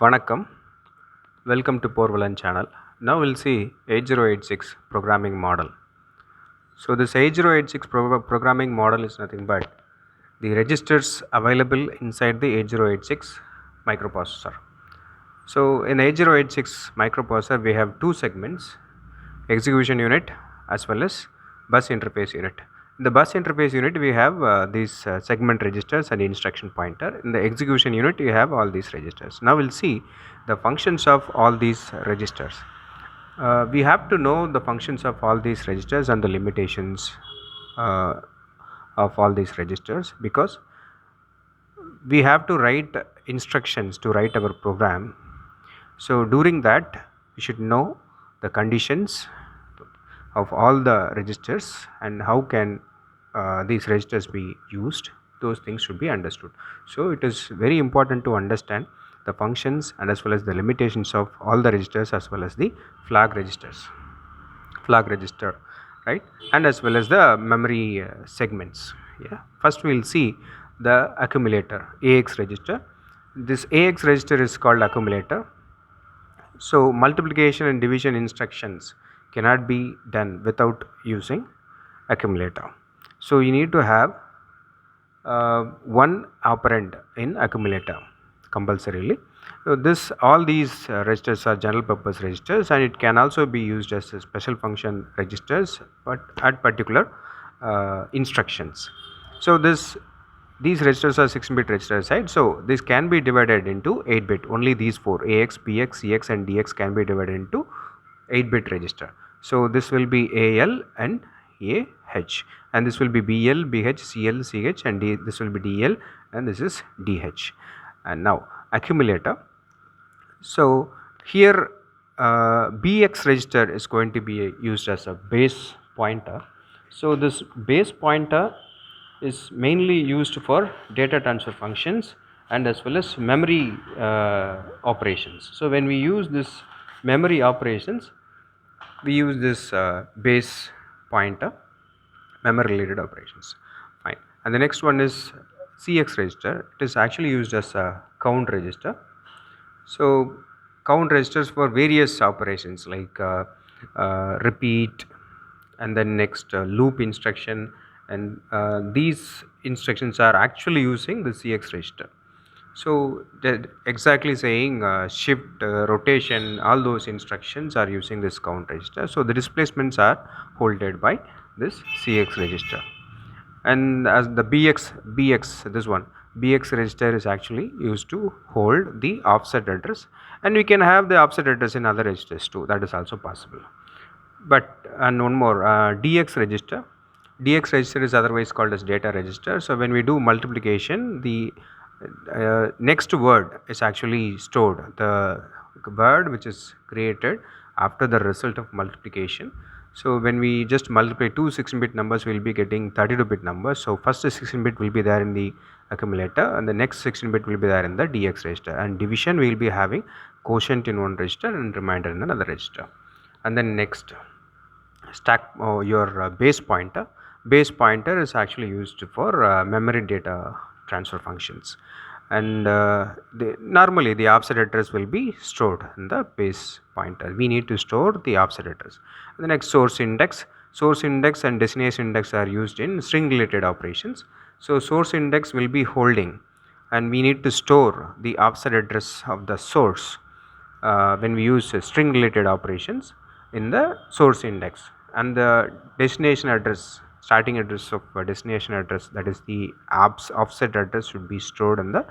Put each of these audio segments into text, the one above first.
Vanakkam, welcome to Porvalan channel. Now we'll see 8086 programming model. So this 8086 programming model is nothing but the registers available inside the 8086 microprocessor. So in 8086 microprocessor we have two segments, execution unit as well as bus interface unit. In the bus interface unit we have these segment registers and instruction pointer. In the execution unit you have all these registers. Now we'll see the functions of all these registers. We have to know the functions of all these registers and the limitations uh, of all these registers, because we have to write instructions to write our program. So during that we should know the conditions of all the registers and how can these registers be used. Those things should be understood. So it is very important to understand the functions and as well as the limitations of all the registers as well as the flag register, right, and as well as the memory segments. Yeah, first we will see the accumulator, AX register. This AX register is called accumulator. So multiplication and division instructions cannot be done without using accumulator. So you need to have one operand in accumulator compulsorily. So this all these registers are general purpose registers, and it can also be used as a special function registers, but at particular instructions. So these registers are 16-bit registers, right? So this can be divided into 8-bit. Only these four, AX, BX, CX and DX, can be divided into 8-bit register. So this will be AL and AH, and this will be BL, BH, CL, CH, and this will be DL, and this is DH. And now accumulator. So here BX register is going to be used as a base pointer. So this base pointer is mainly used for data transfer functions and as well as memory operations. So when we use this memory operations, we use this base pointer, memory related operations. Fine. And the next one is CX register. It is actually used as a count register. So count registers for various operations like repeat, and then next loop instruction, and these instructions are actually using the CX register. So that exactly saying shift, rotation, all those instructions are using this count register. So the displacements are holded by this CX register. And as the BX, this one BX register is actually used to hold the offset address, and we can have the offset address in other registers too, that is also possible. But and one more, DX register is otherwise called as data register. So when we do multiplication, the next word is actually stored, the word which is created after the result of multiplication. So when we just multiply two 16-bit numbers, we will be getting 32-bit numbers. So first 16-bit will be there in the accumulator, and the next 16-bit will be there in the DX register. And division, we will be having quotient in one register and remainder in another register. And then next, stack your base pointer. Base pointer is actually used for memory data transfer functions, and normally the offset address will be stored in the base pointer. We need to store the offset address. And the next, source index. Source index and destination index are used in string related operations. So source index will be holding, and we need to store the offset address of the source when we use string related operations in the source index. And the destination address, starting address of destination address, that is the offset address, should be stored in the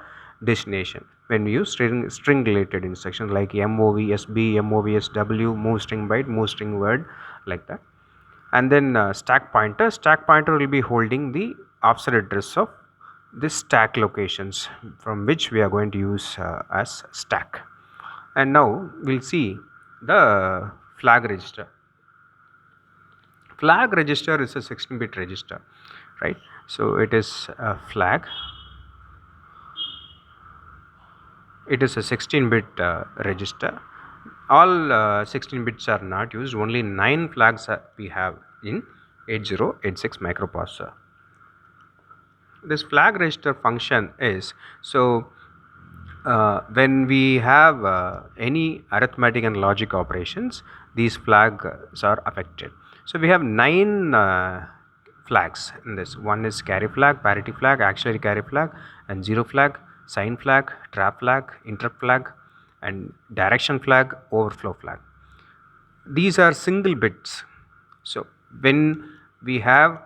destination when we use string related instructions like MOVSB, MOVSW, move string byte, move string word, like that. And then stack pointer will be holding the offset address of this stack locations from which we are going to use as stack. And now we'll see the flag register. Flag register is a 16-bit register, right? So it is a flag. It is a 16-bit register. All 16 bits are not used. Only 9 flags we have in 8086 microprocessor. This flag register function is, so when we have any arithmetic and logic operations, these flags are affected. So we have 9 flags in this. One is carry flag, parity flag, auxiliary carry flag, and zero flag, sign flag, trap flag, interrupt flag, and direction flag, overflow flag. These are single bits. So when we have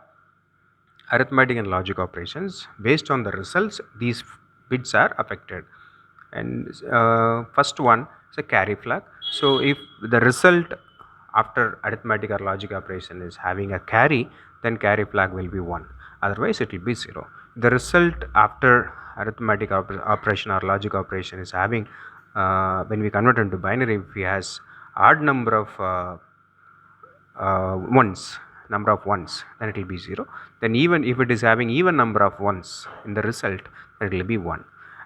arithmetic and logic operations, based on the results, these bits are affected. And first one is a carry flag. So if the result after arithmetic or logic operation is having a carry, then carry flag will be 1, otherwise it will be 0. The result after arithmetic operation or logic operation is having, when we convert into binary, if it has odd number of number of ones, then it will be 0. Then even if it is having even number of ones in the result, then it will be 1.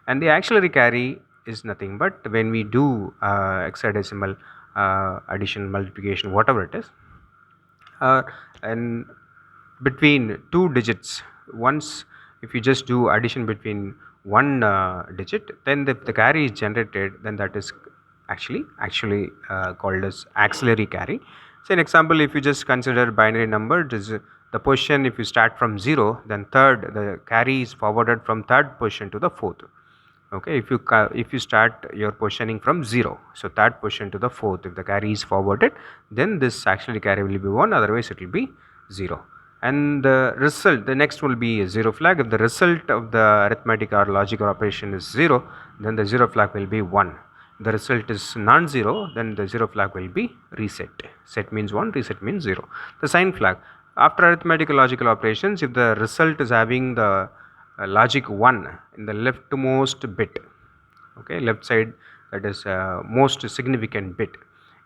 And the auxiliary carry is nothing but when we do hexadecimal addition, multiplication, whatever it is, and between 2 digits, once if you just do addition between one digit, then the carry is generated, then that is actually called as auxiliary carry. Say an example, if you just consider binary number, it is the position, if you start from 0, then the carry is forwarded from third position to the fourth. Okay, if you start your positioning from 0, so third position to the fourth, if the carry is forwarded, then this actually carry will be 1, otherwise it will be 0. And the result, the next will be a 0 flag. If the result of the arithmetic or logical operation is 0, then the 0 flag will be 1. The result is non-zero, then the 0 flag will be reset. Set means 1, reset means 0. The sign flag, after arithmetic logical operations, if the result is having the logic 1 in the leftmost bit, okay, left side, that is most significant bit.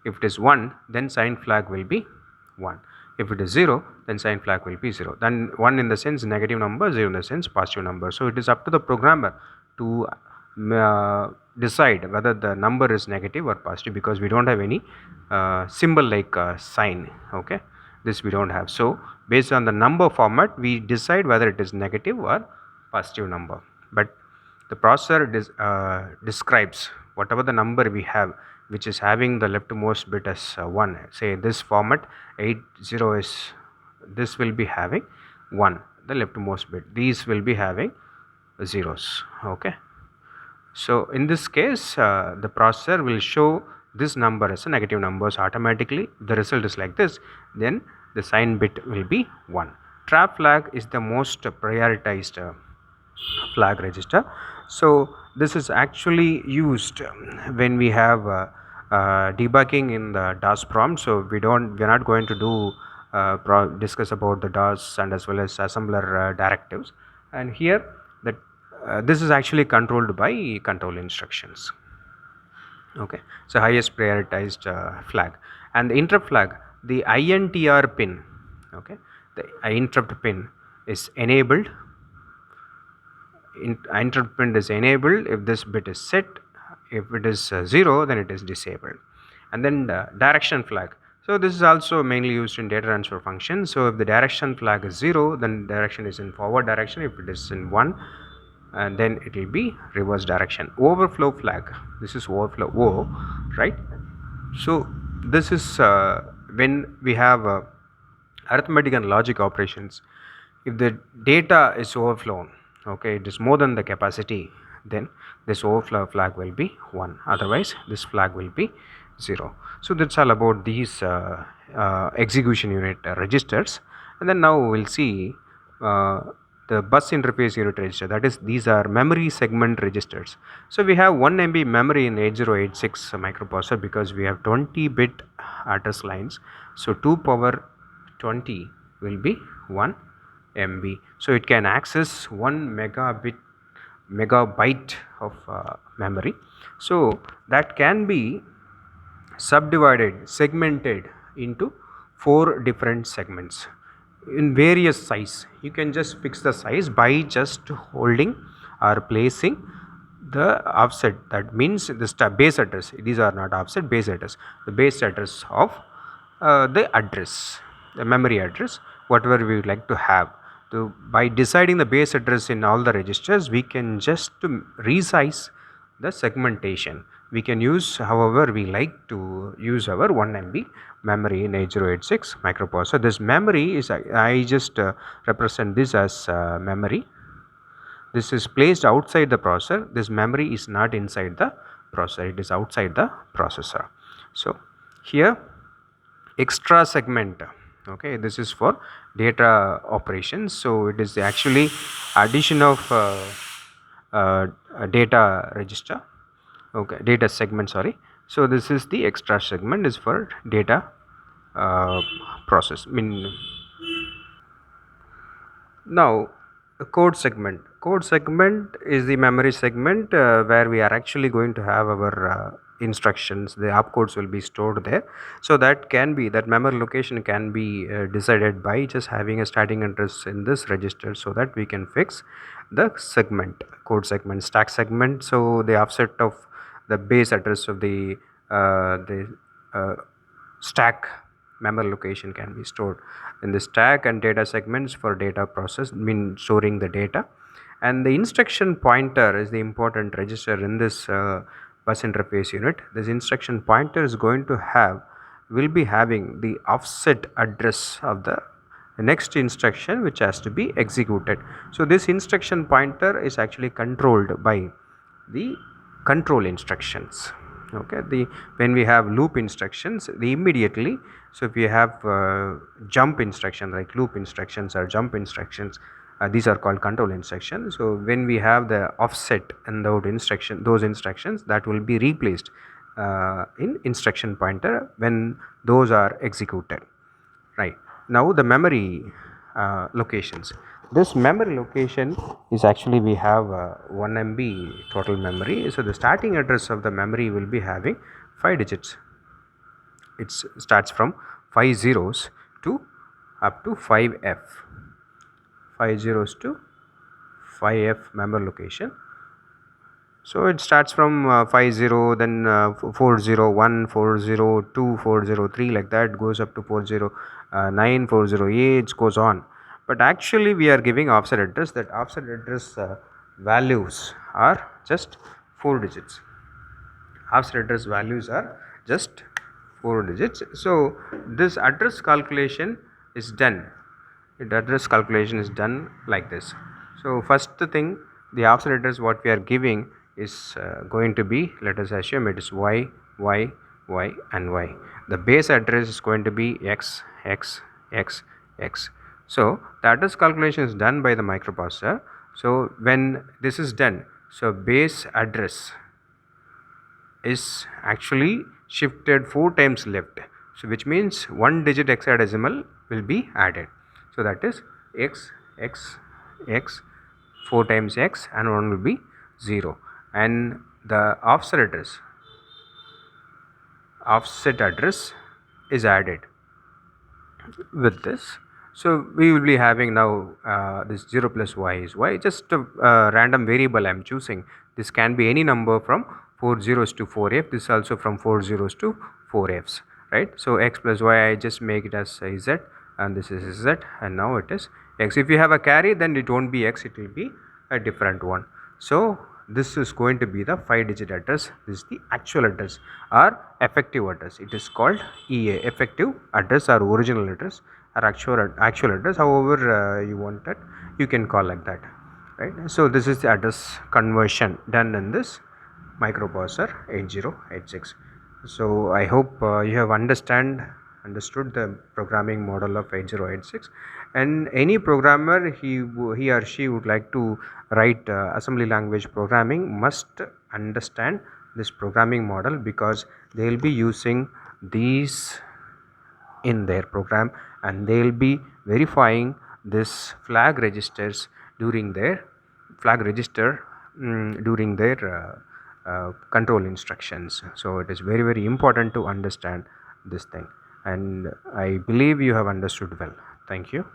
If it is 1, then sign flag will be 1. If it is 0, then sign flag will be 0. Then 1 in the sense negative number, 0 in the sense positive number. So it is up to the programmer to decide whether the number is negative or positive, because we don't have any symbol like sign. Okay, this we don't have. So based on the number format, we decide whether it is negative or positive number. But the processor describes whatever the number we have, which is having the leftmost bit as 1. Say this format 80 is, this will be having 1, the leftmost bit. These will be having zeros. Okay, so in this case, the processor will show this number as a negative numbers automatically. The result is like this, then the sign bit will be 1. Trap flag is the most prioritized flag register. So this is actually used when we have debugging in the DOS prompt. So we're not going to do discuss about the DOS and as well as assembler directives. And here that this is actually controlled by control instructions. Okay, so highest prioritized flag. And the interrupt flag, the INTR pin, okay, the interrupt pin is enabled. Interrupt pin is enabled if this bit is set. If it is 0, then it is disabled. And then direction flag, so this is also mainly used in data transfer functions. So if the direction flag is 0, then direction is in forward direction. If it is in 1, and then it will be reverse direction. Overflow flag, this is overflow O, right? So this is when we have arithmetic and logic operations, if the data is overflown, okay, it is more than the capacity, then this overflow flag will be 1, otherwise this flag will be 0. So that's all about these execution unit registers. And then now we'll see the bus interface unit register, that is, these are memory segment registers. So we have 1 MB memory in 8086 microprocessor, because we have 20-bit address lines. So 2 power 20 will be 1 MB. So it can access 1 megabyte of memory. So that can be subdivided, segmented into 4 different segments in various size. You can just fix the size by just holding or placing the offset. That means the base address, these are not offset, base address, the base address of the address, the memory address, whatever we would like to have. So by deciding the base address in all the registers, we can just resize the segmentation. We can use however we like to use our 1 MB memory in 8086 microprocessor. This memory is, I just represent this as memory. This is placed outside the processor. This memory is not inside the processor, it is outside the processor. So here extra segment, okay, this is for data operations. So it is actually addition of a data register, okay, data segment, sorry. So this is the extra segment is for data process. Now the code segment. Code segment is the memory segment where we are actually going to have our instructions. The opcodes will be stored there. So that can be, that memory location can be decided by just having a starting address in this register, so that we can fix the segment, code segment, stack segment. So the offset of the base address of the stack memory location can be stored in the stack, and data segments for data process, storing the data. And the instruction pointer is the important register in this bus interface unit. This instruction pointer is going to have, will be having the offset address of the next instruction which has to be executed. So this instruction pointer is actually controlled by the control instructions. Okay, the when we have loop instructions, the immediately, so if you have jump instruction like loop instructions or jump instructions, these are called control instructions. So when we have the offset in those instructions, that will be replaced in instruction pointer when those are executed. Right, now the memory locations. This memory location is actually, we have 1 MB total memory. So the starting address of the memory will be having 5 digits. It starts from 5 zeros to up to 5F. 5 zeros to 5F memory location. So it starts from 50, then 401, 402, 403, like that goes up to 409, 408, goes on. But actually we are giving offset address. That offset address values are just 4 digits. Offset address values are just 4 digits. So this address calculation is done. The address calculation is done like this. So first thing, the offset address what we are giving is going to be, let us assume it is y, y, y and y. The base address is going to be x, x, x, x. So the address calculation is done by the microprocessor. So when this is done, so base address is actually shifted 4 times left. So which means 1 digit hexadecimal will be added. So that is x, x, x, 4 times x, and 1 will be 0. And the offset address is added with this. So we will be having now this 0 plus y is y, just a random variable I am choosing. This can be any number from 4 zeros to 4f. This also from 4 zeros to 4f's, right? So x plus y, I just make it as z, and this is z, and now it is x. If you have a carry, then it won't be x, it will be a different one. So this is going to be the 5 digit address. This is the actual address or effective address. It is called EA, effective address, or original address, or actual address, however you want it, you can call like that, right? So this is the address conversion done in this microprocessor 8086. So I hope you have understood the programming model of 8086, and any programmer, he or she would like to write assembly language programming must understand this programming model, because they will be using these in their program, and they will be verifying this flag registers during their control instructions. So it is very, very important to understand this thing, and I believe you have understood well. Thank you.